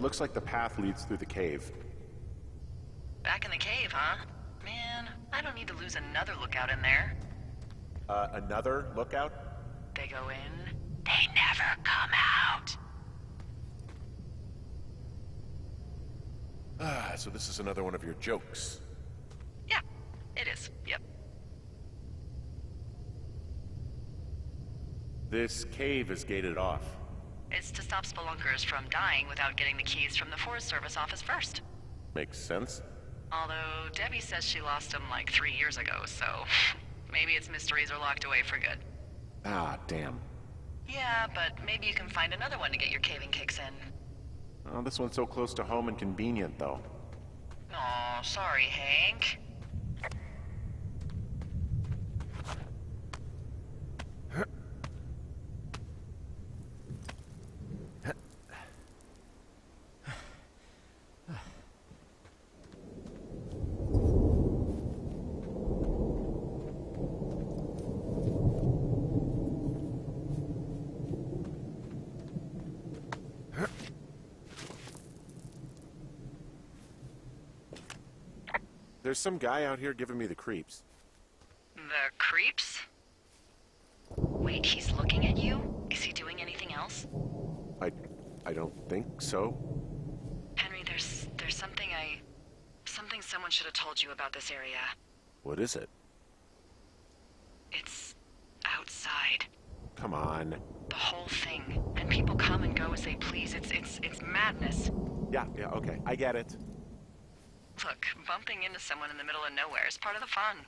looks like the path leads through the cave. Back in the cave, huh? Man, I don't need to lose another lookout in there. Another lookout? They go in, they never come out. Ah, so this is another one of your jokes. Yeah, it is. Yep. This cave is gated off. It's to stop spelunkers from dying without getting the keys from the Forest Service office first. Makes sense. Although Debbie says she lost them like 3 years ago, so maybe its mysteries are locked away for good. Ah, damn. Yeah, but maybe you can find another one to get your caving kicks in. Oh, this one's so close to home and convenient, though. Aw, sorry, Hank. There's some guy out here giving me the creeps. The creeps? Wait, he's looking at you? Is he doing anything else? I don't think so. Henry, there's something someone should have told you about this area. What is it? It's outside. Come on. The whole thing. And people come and go as they please. It's madness. Yeah, okay. I get it. Look, bumping into someone in the middle of nowhere is part of the fun.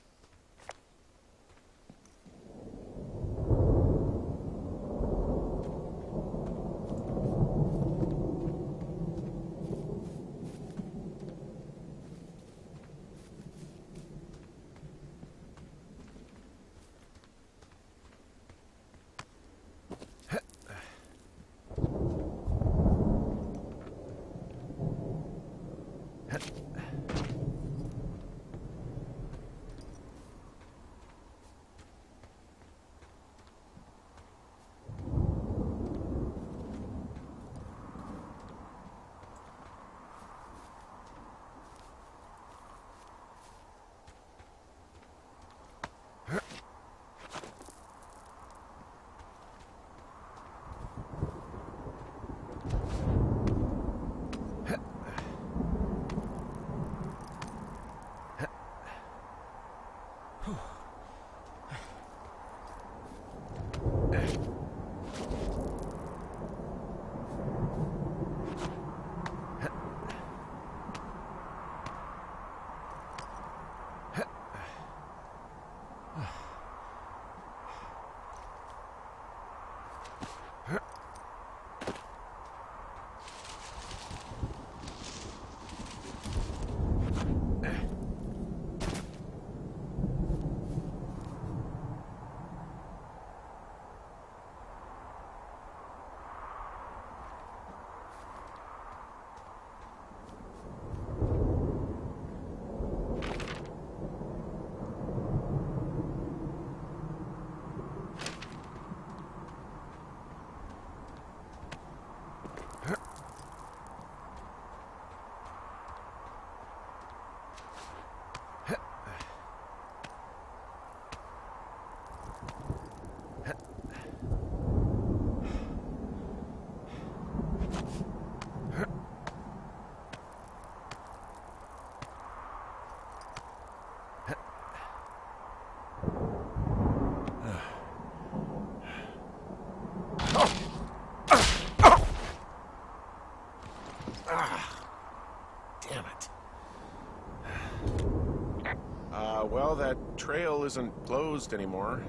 Well, that trail isn't closed anymore.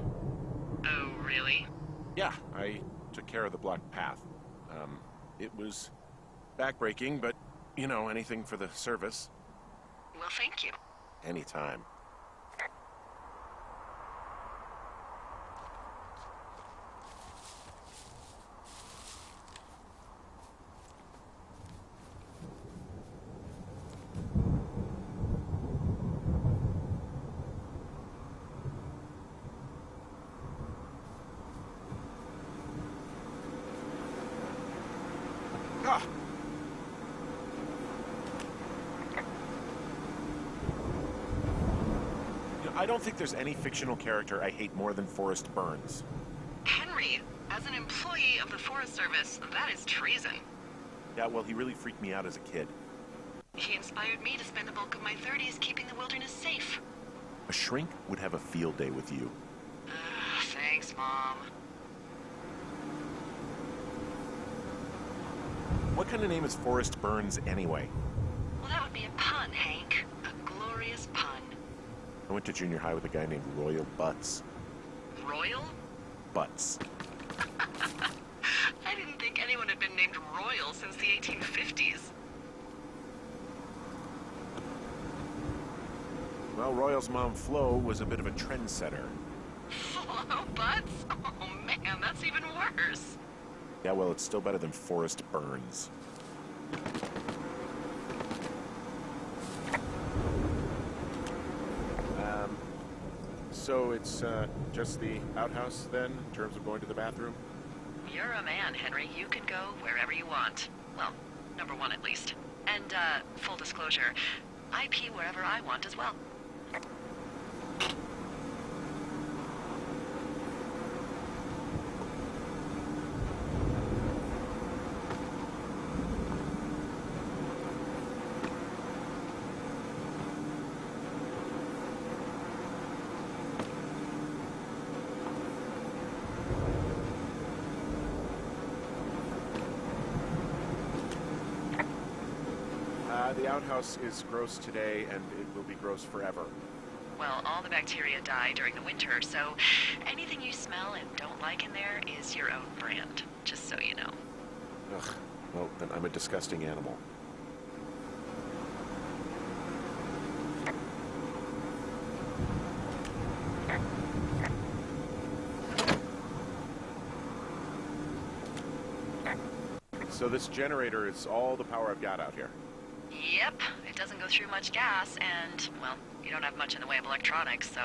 Oh, really? Yeah, I took care of the blocked path. It was backbreaking, but, you know, anything for the service. Well, thank you. Anytime. Ah! I don't think there's any fictional character I hate more than Forrest Burns. Henry, as an employee of the Forest Service, that is treason. Yeah, well, he really freaked me out as a kid. He inspired me to spend the bulk of my 30s keeping the wilderness safe. A shrink would have a field day with you. Thanks, Mom. What kind of name is Forrest Burns anyway? Well, that would be a pun, Hank. A glorious pun. I went to junior high with a guy named Royal Butts. Royal? Butts. I didn't think anyone had been named Royal since the 1850s. Well, Royal's mom, Flo, was a bit of a trendsetter. Flo Butts? Oh, man, that's even worse. Yeah, well, it's still better than Forrest Burns. So it's just the outhouse, then, in terms of going to the bathroom? You're a man, Henry. You can go wherever you want. Well, number one at least. And, full disclosure, I pee wherever I want as well. The outhouse is gross today, and it will be gross forever. Well, all the bacteria die during the winter, so anything you smell and don't like in there is your own brand, just so you know. Ugh. Well, then I'm a disgusting animal. So this generator is all the power I've got out here. Yep, it doesn't go through much gas, and, well, you don't have much in the way of electronics, so...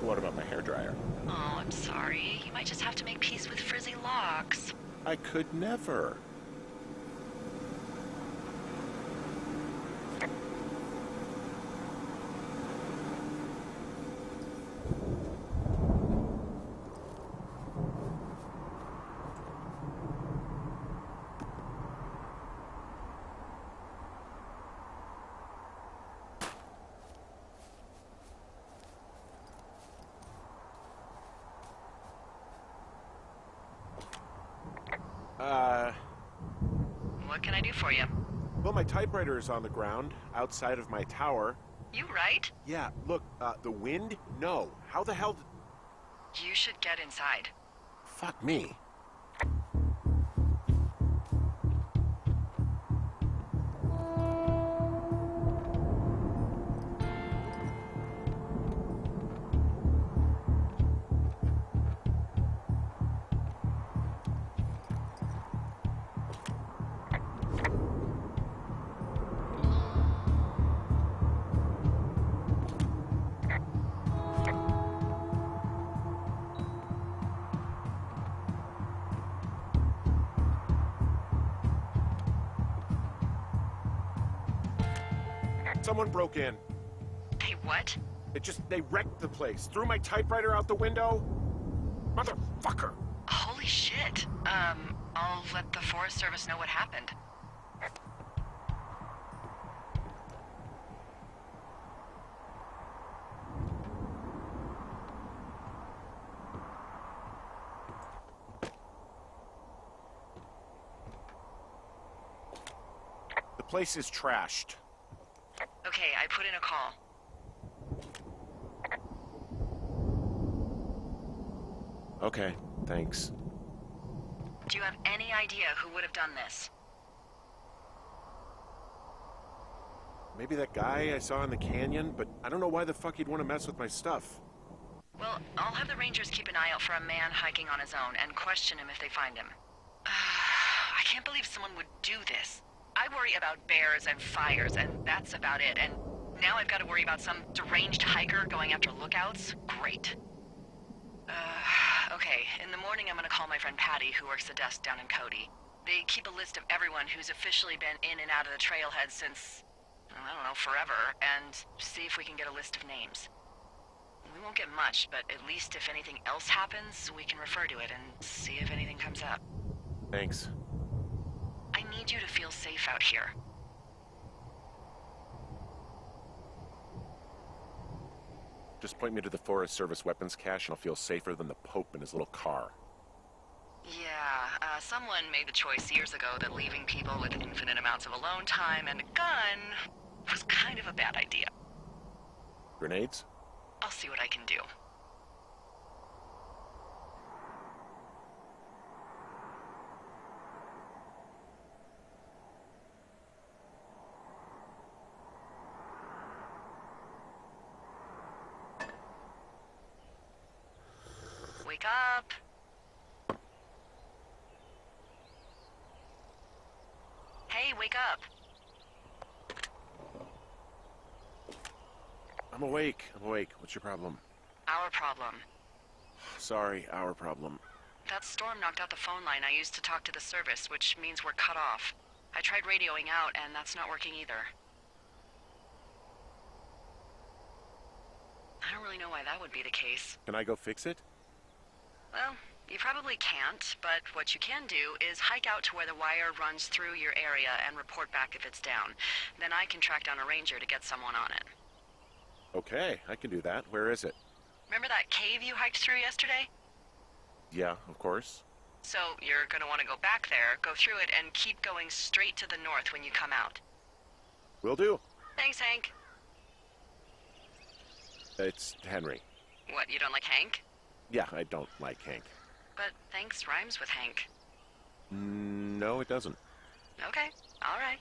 What about my hairdryer? Oh, I'm sorry. You might just have to make peace with frizzy locks. I could never. What can I do for you? Well, my typewriter is on the ground, outside of my tower. You right? Yeah, look, the wind? No. How the hell You should get inside. Fuck me. Someone broke in. Hey, what? They wrecked the place. Threw my typewriter out the window. Motherfucker. Holy shit. I'll let the Forest Service know what happened. The place is trashed. Okay, I put in a call. Okay, thanks. Do you have any idea who would have done this? Maybe that guy I saw in the canyon, but I don't know why the fuck he'd want to mess with my stuff. Well, I'll have the Rangers keep an eye out for a man hiking on his own and question him if they find him. I can't believe someone would do this. I worry about bears and fires, and that's about it. And now I've got to worry about some deranged hiker going after lookouts? Great. Okay, in the morning I'm gonna call my friend Patty, who works the desk down in Cody. They keep a list of everyone who's officially been in and out of the trailhead since... I don't know, forever, and see if we can get a list of names. We won't get much, but at least if anything else happens, we can refer to it and see if anything comes up. Thanks. I need you to feel safe out here. Just point me to the Forest Service weapons cache and I'll feel safer than the Pope in his little car. Yeah, someone made the choice years ago that leaving people with infinite amounts of alone time and a gun was kind of a bad idea. Grenades? I'll see what I can do. Wake up! Hey, wake up! I'm awake. What's your problem? Our problem. Sorry, our problem. That storm knocked out the phone line I used to talk to the service, which means we're cut off. I tried radioing out, and that's not working either. I don't really know why that would be the case. Can I go fix it? Well, you probably can't, but what you can do is hike out to where the wire runs through your area and report back if it's down. Then I can track down a ranger to get someone on it. Okay, I can do that. Where is it? Remember that cave you hiked through yesterday? Yeah, of course. So you're gonna want to go back there, go through it, and keep going straight to the north when you come out. Will do. Thanks, Hank. It's Henry. What, you don't like Hank? Yeah, I don't like Hank. But thanks rhymes with Hank. No, it doesn't. Okay, all right.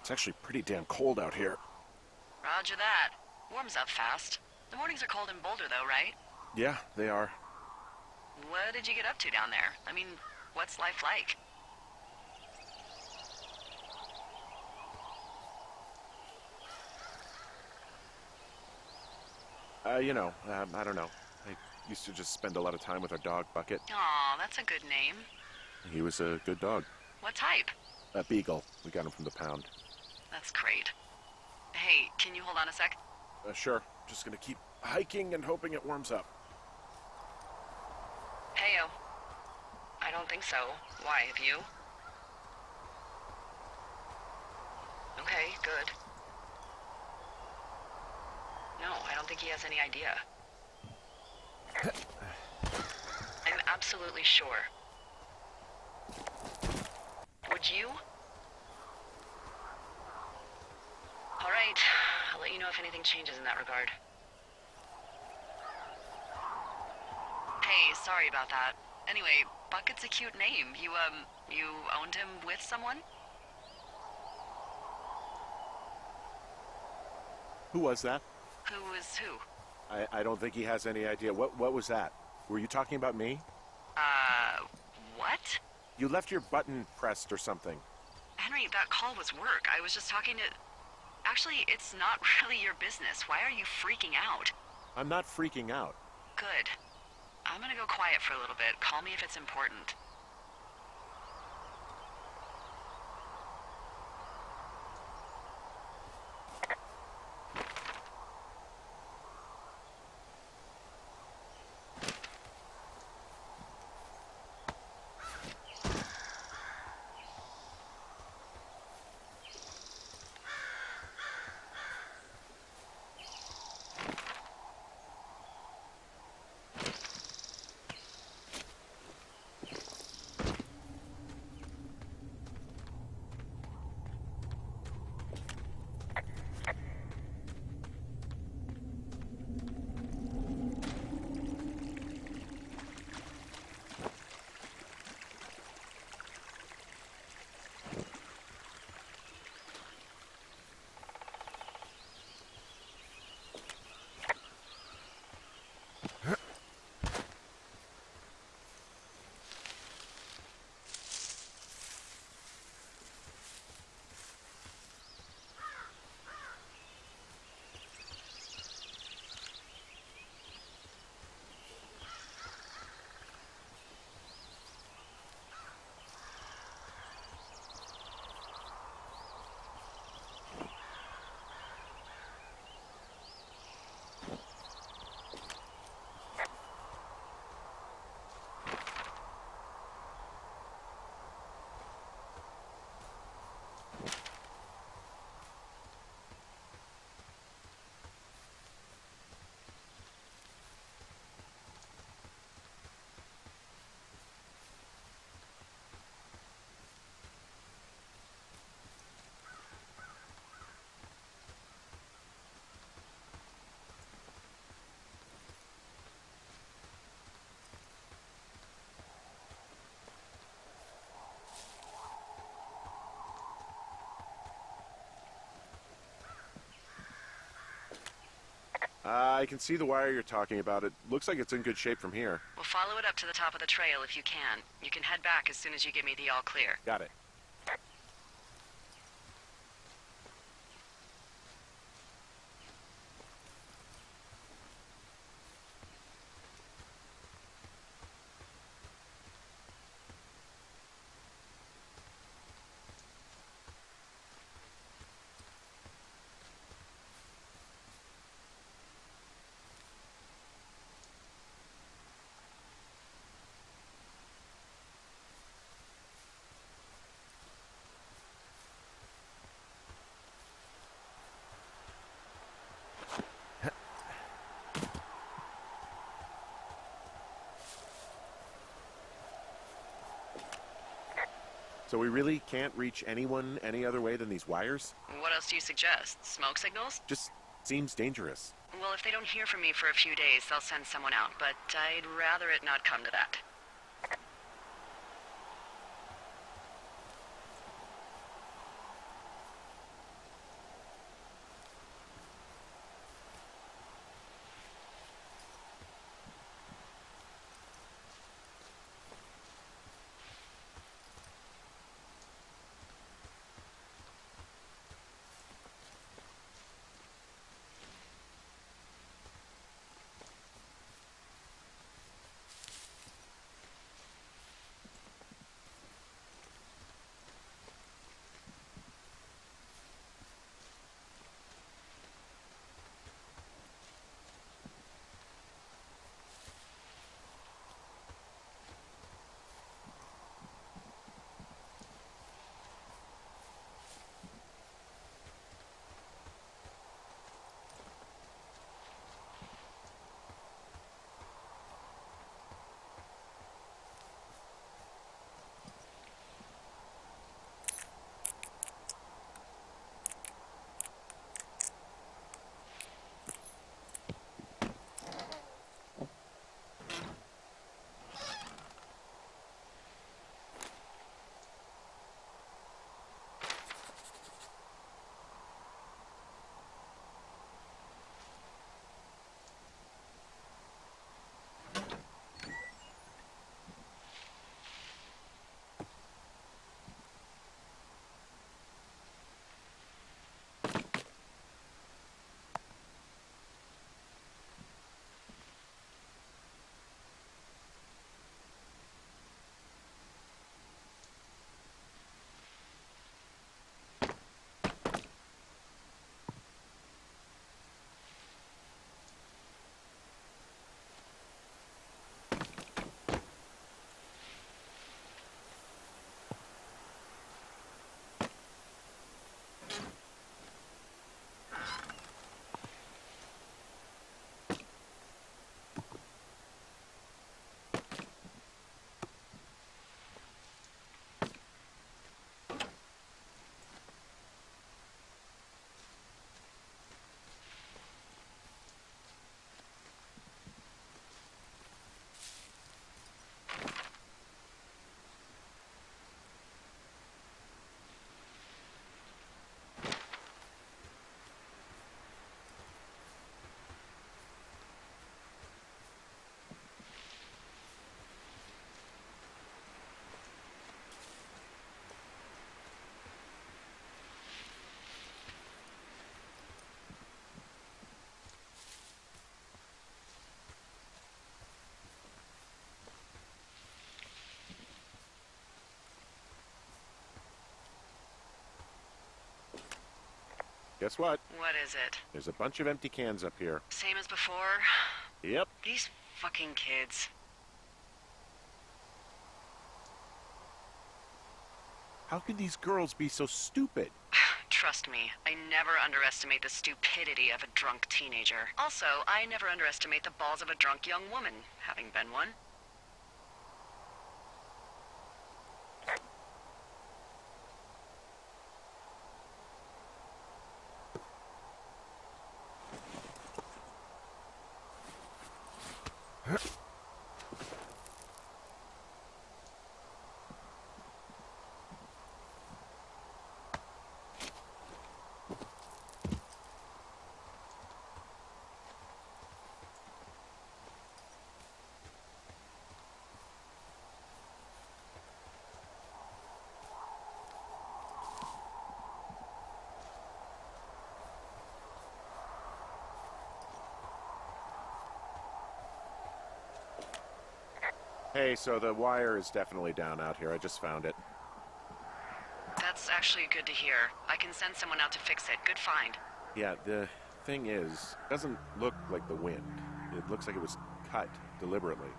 It's actually pretty damn cold out here. Roger that. Warms up fast. The mornings are cold in Boulder, though, right? Yeah, they are. What did you get up to down there? I mean, what's life like? I don't know. I used to just spend a lot of time with our dog, Bucket. Aw, that's a good name. He was a good dog. What type? A beagle. We got him from the pound. That's great. Hey, can you hold on a sec? Sure. Just gonna keep hiking and hoping it warms up. Heyo. I don't think so. Why, have you? Okay, good. No, I don't think he has any idea. I'm absolutely sure. Would you? All right, I'll let you know if anything changes in that regard. Hey, sorry about that. Anyway, Bucket's a cute name. You owned him with someone? Who was that? Who was who? I don't think he has any idea. What was that? Were you talking about me? What? You left your button pressed or something. Henry, that call was work. I was just talking to... Actually, it's not really your business. Why are you freaking out? I'm not freaking out. Good. I'm gonna go quiet for a little bit. Call me if it's important. I can see the wire you're talking about. It looks like it's in good shape from here. We'll follow it up to the top of the trail if you can. You can head back as soon as you give me the all clear. Got it. So we really can't reach anyone any other way than these wires? What else do you suggest? Smoke signals? Just seems dangerous. Well, if they don't hear from me for a few days, they'll send someone out, but I'd rather it not come to that. Guess what? What is it? There's a bunch of empty cans up here. Same as before? Yep. These fucking kids. How could these girls be so stupid? Trust me, I never underestimate the stupidity of a drunk teenager. Also, I never underestimate the balls of a drunk young woman, having been one. Hey, so the wire is definitely down out here. I just found it. That's actually good to hear. I can send someone out to fix it. Good find. Yeah, the thing is, it doesn't look like the wind. It looks like it was cut deliberately.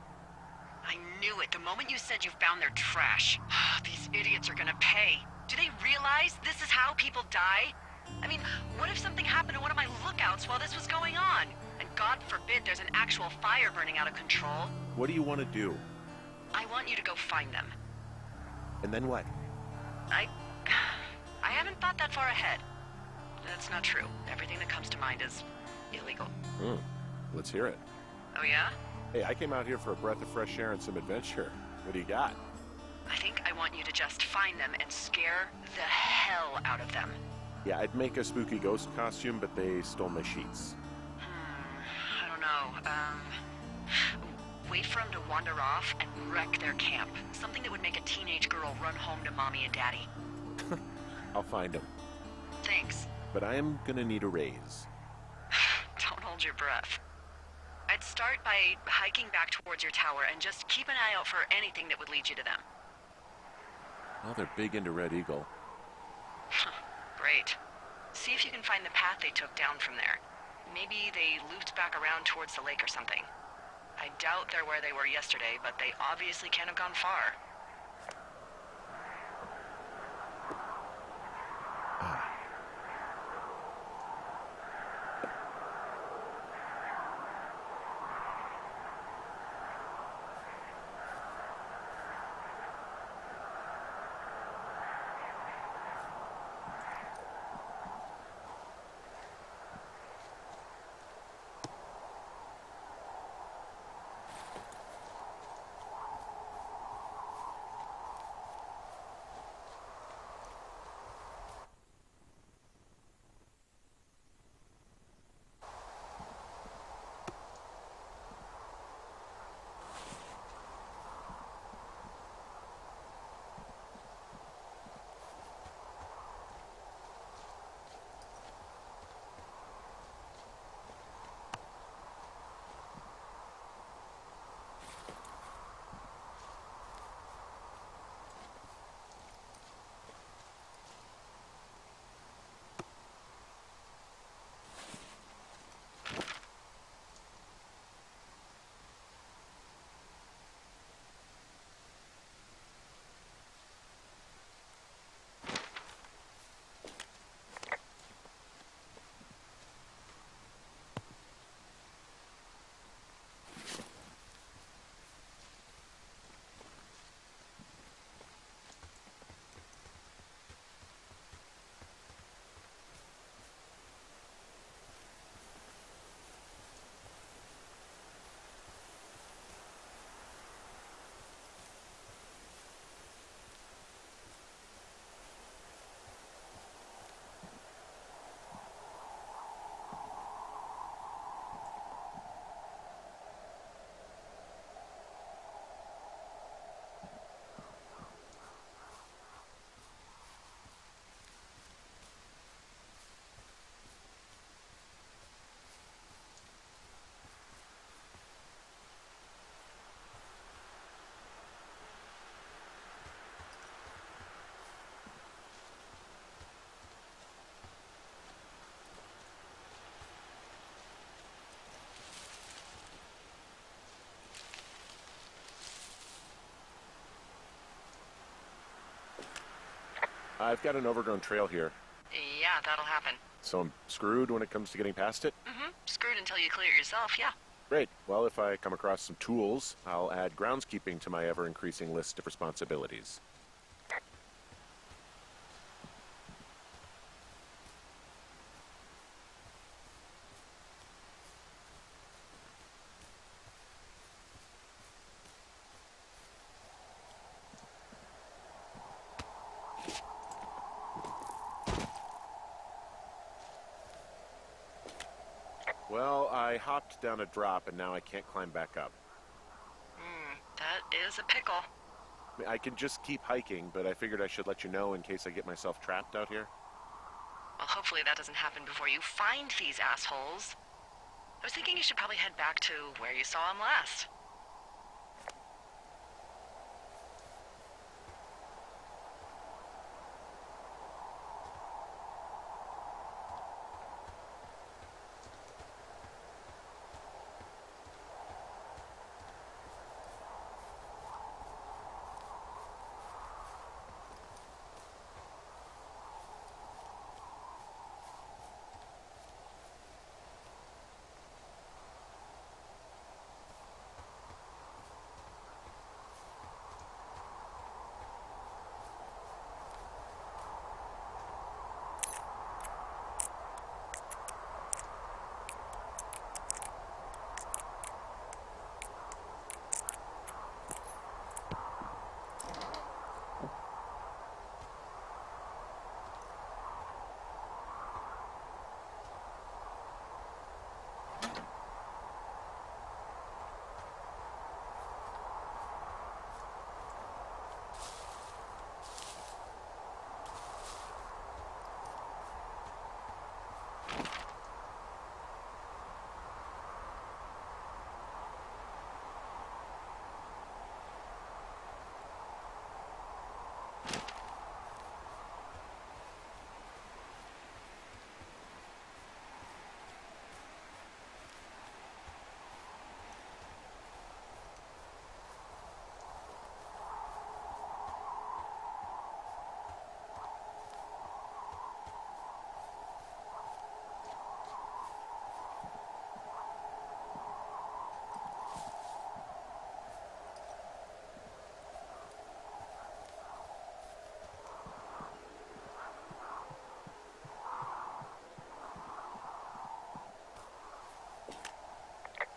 I knew it. The moment you said you found their trash. These idiots are gonna pay. Do they realize this is how people die? I mean, what if something happened to one of my lookouts while this was going on? And God forbid there's an actual fire burning out of control. What do you want to do? I want you to go find them. And then what? I haven't thought that far ahead. That's not true. Everything that comes to mind is illegal. Let's hear it. Oh yeah? Hey, I came out here for a breath of fresh air and some adventure. What do you got? I think I want you to just find them and scare the hell out of them. Yeah, I'd make a spooky ghost costume, but they stole my sheets. I don't know. Wait for them to wander off and wreck their camp. Something that would make a teenage girl run home to mommy and daddy. I'll find them. Thanks. But I am gonna need a raise. Don't hold your breath. I'd start by hiking back towards your tower and just keep an eye out for anything that would lead you to them. Well, they're big into Red Eagle. Great. See if you can find the path they took down from there. Maybe they looped back around towards the lake or something. I doubt they're where they were yesterday, but they obviously can't have gone far. I've got an overgrown trail here, Yeah, that'll happen. so I'm screwed when it comes to getting past it? Screwed until you clear it yourself, yeah. Great. Well, if I come across some tools, I'll add groundskeeping to my ever-increasing list of responsibilities. Well, I hopped down a drop and now I can't climb back up. That is a pickle. I mean, I can just keep hiking, but I figured I should let you know in case I get myself trapped out here. Well, hopefully that doesn't happen before you find these assholes. I was thinking you should probably head back to where you saw them last.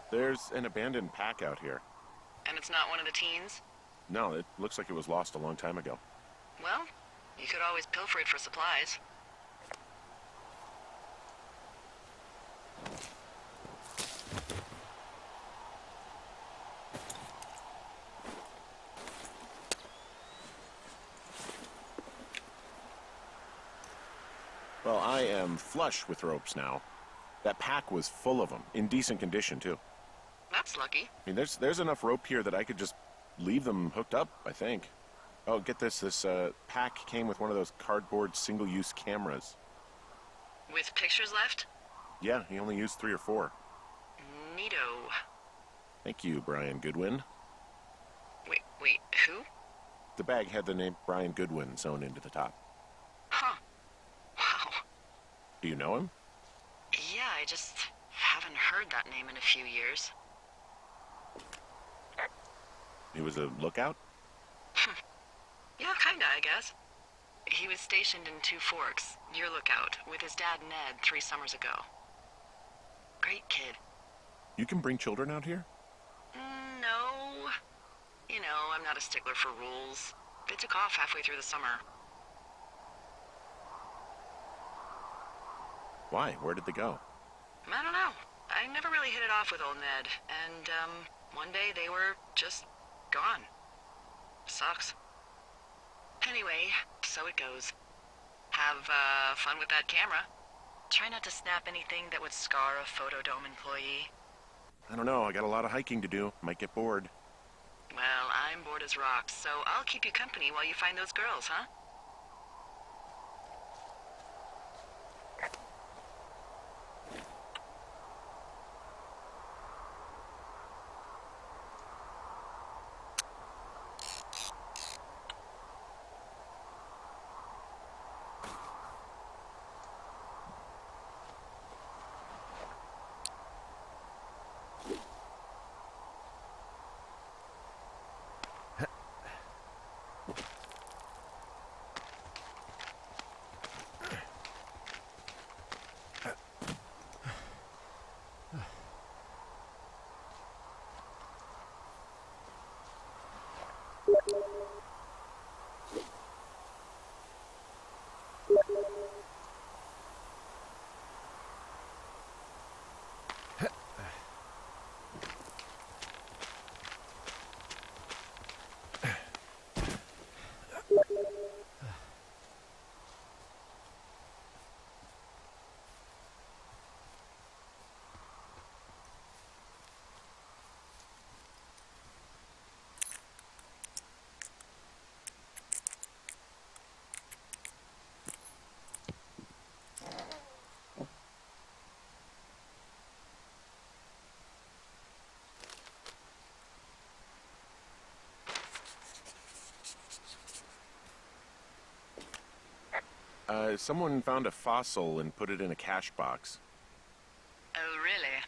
There's an abandoned pack out here. And it's not one of the teens? No, it looks like it was lost a long time ago. Well, you could always pilfer it for supplies. Well, I am flush with ropes now. That pack was full of them, in decent condition, too. That's lucky. I mean, there's enough rope here that I could just leave them hooked up, I think. Oh, get this. This pack came with one of those cardboard single-use cameras. With pictures left? Yeah, he only used 3 or 4. Neato. Thank you, Brian Goodwin. Wait, who? The bag had the name Brian Goodwin sewn into the top. Huh. Wow. Do you know him? Yeah, I just haven't heard that name in a few years. He was a lookout? Yeah, kinda, I guess. He was stationed in Two Forks, your lookout, with his dad Ned 3 summers ago. Great kid. You can bring children out here? No. You know, I'm not a stickler for rules. They took off halfway through the summer. Why? Where did they go? I don't know. I never really hit it off with old Ned, and, one day they were just gone. Sucks. Anyway, so it goes. Have, fun with that camera. Try not to snap anything that would scar a Photodome employee. I don't know. I got a lot of hiking to do. Might get bored. Well, I'm bored as rocks, so I'll keep you company while you find those girls, huh? Someone found a fossil and put it in a cash box. Oh, really?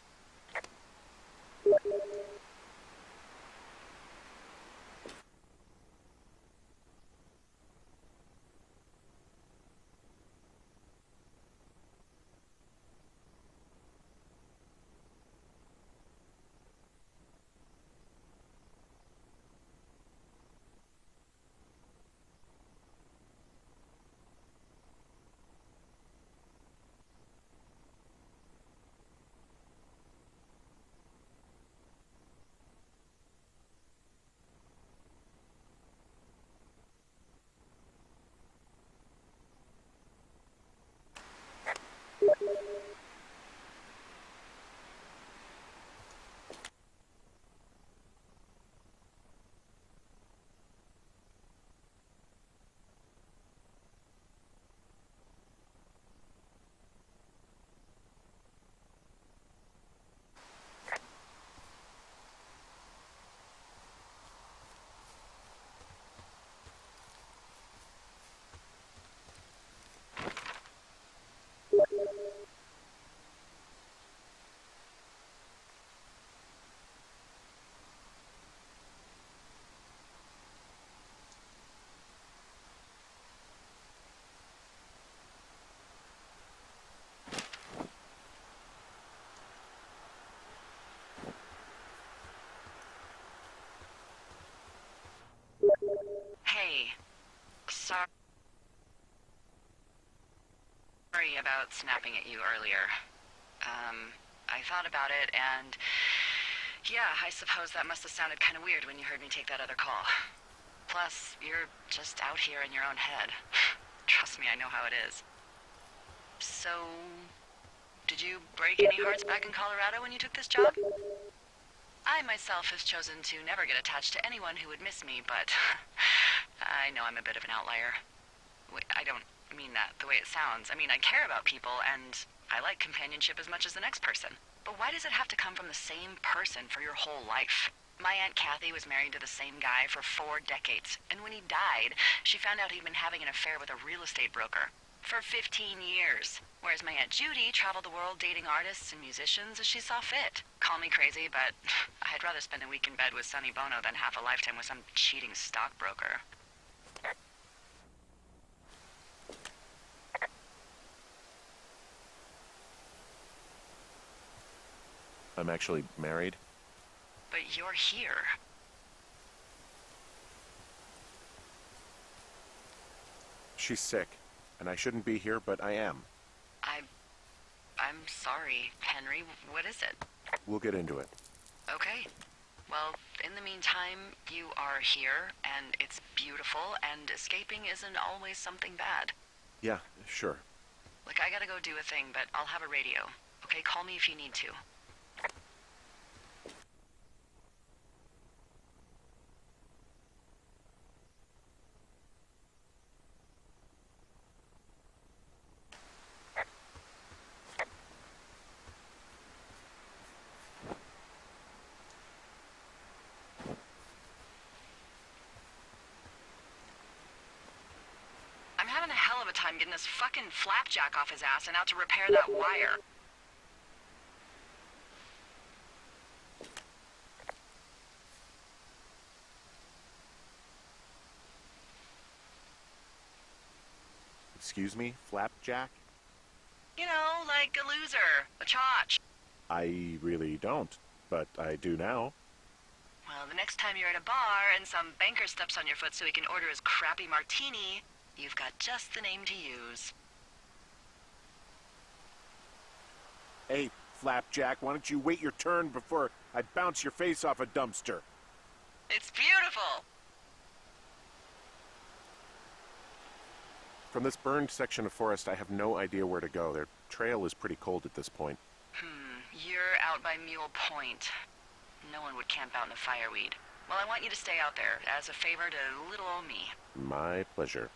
Hey, sorry about snapping at you earlier. I thought about it, and yeah, I suppose that must have sounded kind of weird when you heard me take that other call. Plus, you're just out here in your own head. Trust me, I know how it is. So, did you break any hearts back in Colorado when you took this job? I myself have chosen to never get attached to anyone who would miss me, but I know I'm a bit of an outlier. I don't mean that the way it sounds. I mean, I care about people, and I like companionship as much as the next person. But why does it have to come from the same person for your whole life? My Aunt Kathy was married to the same guy for 4 decades, and when he died, she found out he'd been having an affair with a real estate broker for 15 years. Whereas my Aunt Judy traveled the world dating artists and musicians as she saw fit. Call me crazy, but I'd rather spend a week in bed with Sonny Bono than half a lifetime with some cheating stockbroker. I'm actually married. But you're here. She's sick, and I shouldn't be here, but I am. I'm sorry, Henry. What is it? We'll get into it. Okay. Well, in the meantime, you are here, and it's beautiful, and escaping isn't always something bad. Yeah, sure. Look, I gotta go do a thing, but I'll have a radio. Okay, call me if you need to. I'm having a hell of a time getting this fucking flapjack off his ass and out to repair that wire. Excuse me, Flapjack? You know, like a loser, a chotch. I really don't, but I do now. Well, the next time you're at a bar and some banker steps on your foot so he can order his crappy martini, you've got just the name to use. Hey, Flapjack, why don't you wait your turn before I bounce your face off a dumpster? It's beautiful! From this burned section of forest, I have no idea where to go. Their trail is pretty cold at this point. You're out by Mule Point. No one would camp out in the fireweed. Well, I want you to stay out there as a favor to little old me. My pleasure.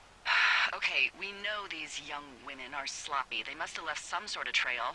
Okay, we know these young women are sloppy. They must have left some sort of trail.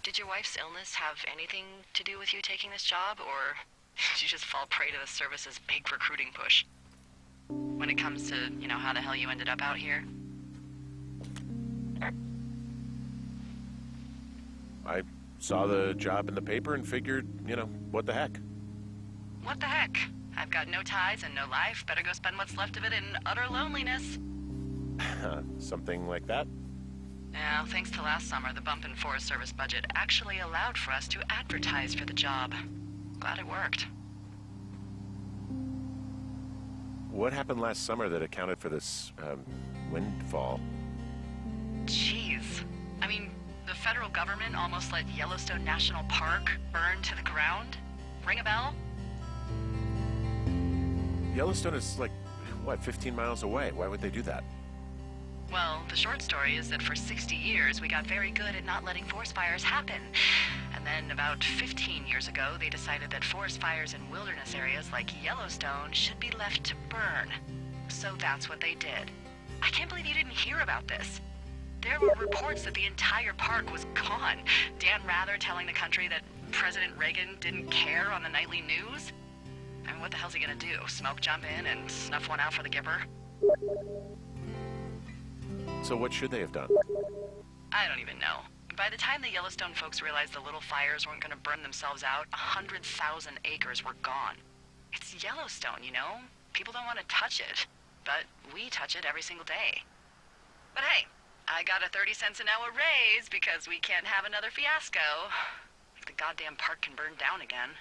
Did your wife's illness have anything to do with you taking this job, or did you just fall prey to the service's big recruiting push? When it comes to, how the hell you ended up out here? I saw the job in the paper and figured, what the heck? What the heck? I've got no ties and no life. Better go spend what's left of it in utter loneliness. Something like that? Yeah, thanks to last summer, the bump in Forest Service budget actually allowed for us to advertise for the job. Glad it worked. What happened last summer that accounted for this, windfall? Jeez. I mean, the federal government almost let Yellowstone National Park burn to the ground? Ring a bell? Yellowstone is 15 miles away. Why would they do that? Well, the short story is that for 60 years, we got very good at not letting forest fires happen. And then about 15 years ago, they decided that forest fires in wilderness areas like Yellowstone should be left to burn. So that's what they did. I can't believe you didn't hear about this. There were reports that the entire park was gone. Dan Rather telling the country that President Reagan didn't care on the nightly news. I mean, what the hell's he gonna do? Smoke jump in and snuff one out for the giver? So what should they have done? I don't even know. By the time the Yellowstone folks realized the little fires weren't gonna burn themselves out, 100,000 acres were gone. It's Yellowstone, People don't want to touch it. But we touch it every single day. But hey, I got a 30 cents an hour raise because we can't have another fiasco. Like the goddamn park can burn down again.